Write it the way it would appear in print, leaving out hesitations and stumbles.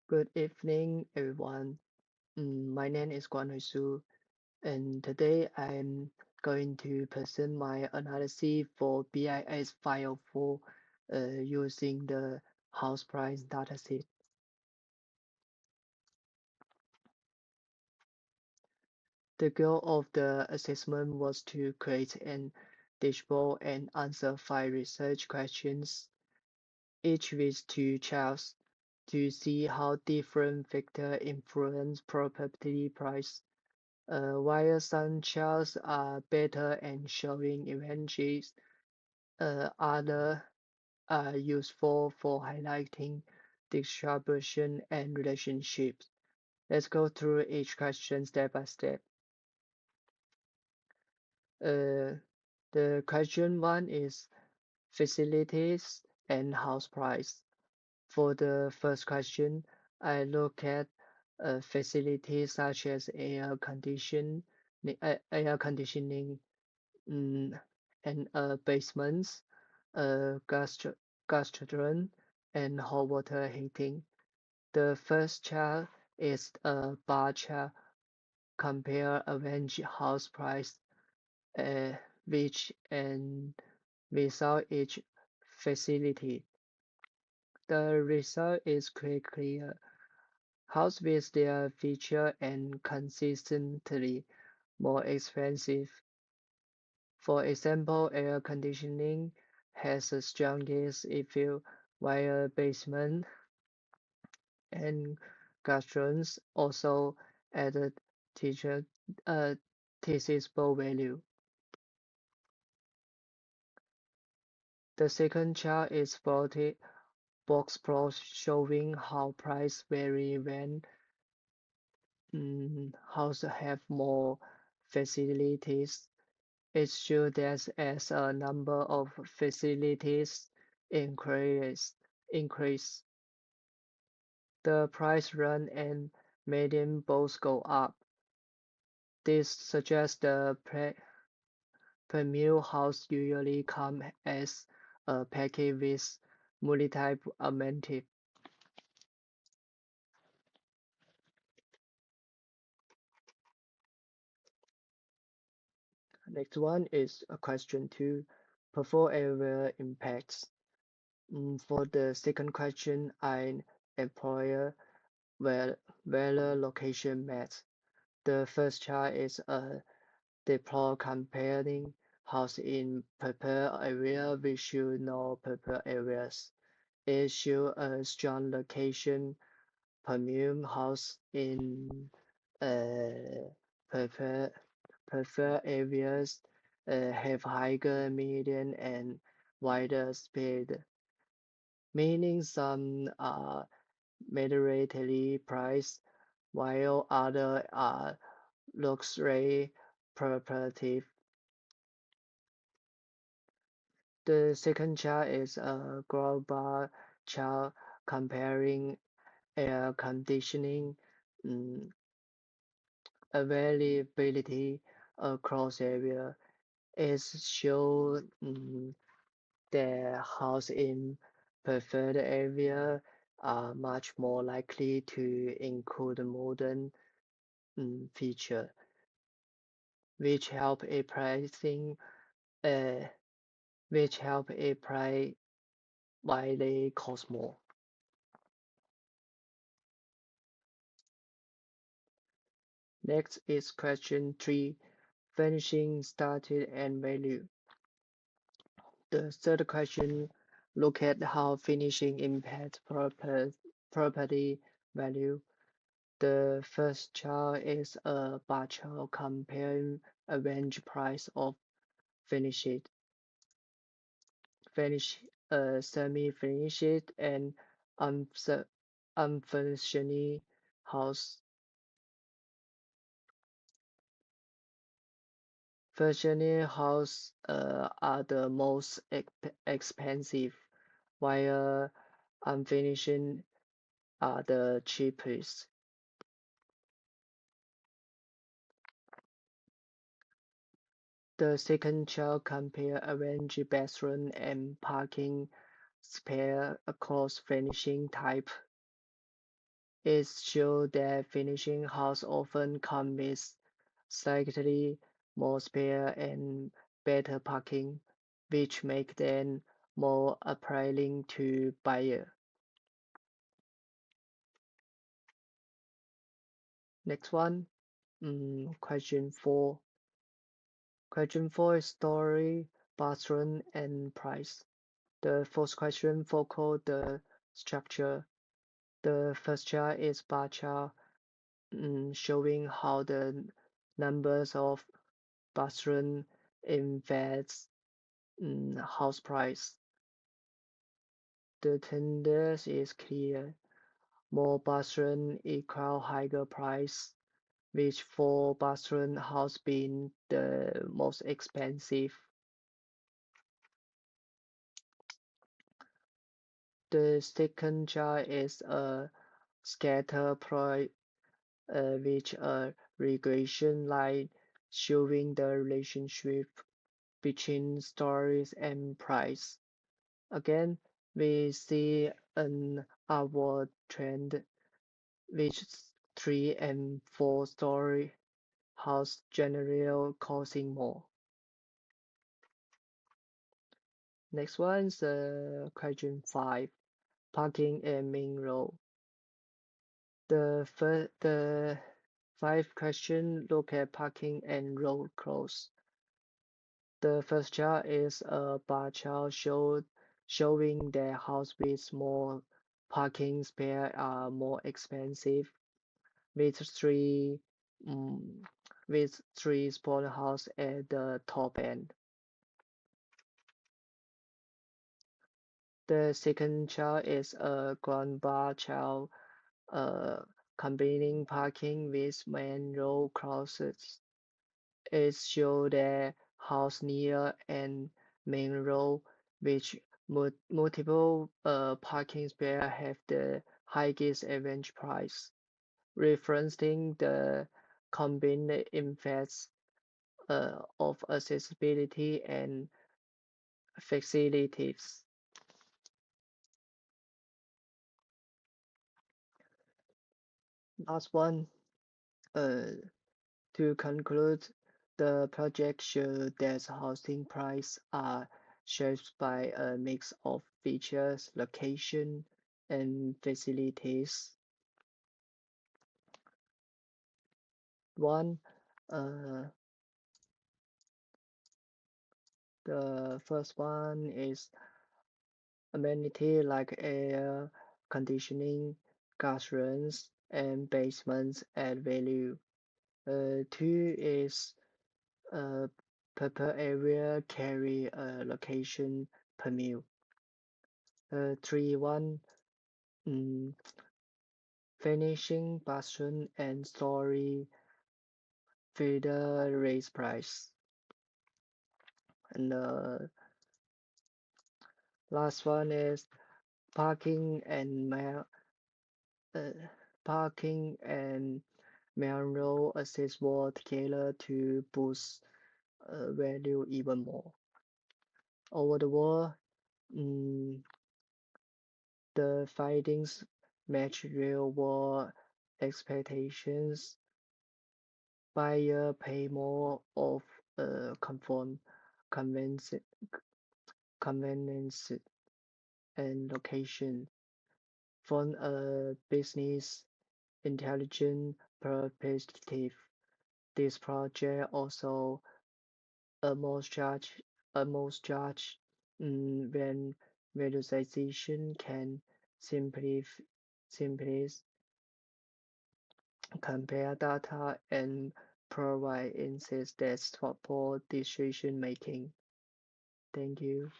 Good evening, everyone. My name is Guanhui, and today I'm going to present my analysis for BIS504 using the house price dataset. The goal of the assessment was to create an dashboard and answer 5 research questions, each with 2 charts, to see how different factors influence property price. While some charts are better and showing images, others are useful for highlighting distribution and relationships. Let's go through each question step by step. Uh, the question one is facilities and house price. For the first question, I look at facilities such as air conditioning, mm, and basements, uh, gastro gastron, and hot water heating. The first chart is a bar chart compare average house price, uh, which and without each facility. The result is quite clear. House with their feature and consistently more expensive. For example, air conditioning has the strongest effect, while basement and gustrons also added teacher uh, thesis value. The second chart is plotted box plot showing how price vary when houses have more facilities. It shows that as a number of facilities increase, the price run and median both go up. This suggests the premium house usually come as a package with multiple amenities. Next one is a question two, perform area impacts. For the second question, I employ where location maps. The first chart is a deploy comparing house in purple area with show no purple areas. It shows a strong location premium house in uh, purple areas have higher median and wider speed, meaning some are moderately priced while others are luxury property. The second chart is a global chart comparing air conditioning mm, availability across area. It shows the house in preferred area are much more likely to include modern feature, which help a pricing, uh, which help a price why they cost more. Next is question three, finishing started and value. The third question look at how finishing impacts property value. The first chart is a bar chart comparing average price of finished, finished, semi-finished, and unf- unfinished house. Finished house are the most expensive, while unfinished are the cheapest. The second chart compare average bathroom and parking spare across finishing type. It shows that finishing house often come with slightly more spare and better parking, which make them more appealing to buyer. Next one, question 4. Question 4 is story, bathroom, and price. The first question focus the structure. The first chart is bar chart, showing how the numbers of bathroom affects house price. The tendency is clear. More bathroom equal higher price, which for bathroom house being the most expensive. The second chart is a scatter plot with a regression line showing the relationship between stories and price. Again, we see an upward trend with 3 and 4 story house generally costing more. Next one is question 5, parking and main road. The 5 question look at parking and road close. The first chart is a bar chart showing that house with more parking spare are more expensive, with three mm, with 3 sport house at the top end. The second chart is a ground bar chart uh, combining parking with main road crosses. It shows that house near and main road, which multiple parking spare have the highest average price, referencing the combined effects of accessibility and facilities. Last one, uh, to conclude, the project shows that housing prices are shaped by a mix of features, location, and facilities. One, uh, the first one is amenity like air conditioning, gas runs, and basements add value. Two is per area carry location per meal. 3 1 mm, finishing bathroom and story further raise price. And the last one is parking and uh, parking and manual assist were together to boost value even more. Over the world, mm, the findings match real world expectations. Buyer pay more of conform convenience, convenience and location. From a business intelligence perspective, this project also almost judge almost judge when visualization can simply simply compare data and provide insights that support decision making. Thank you.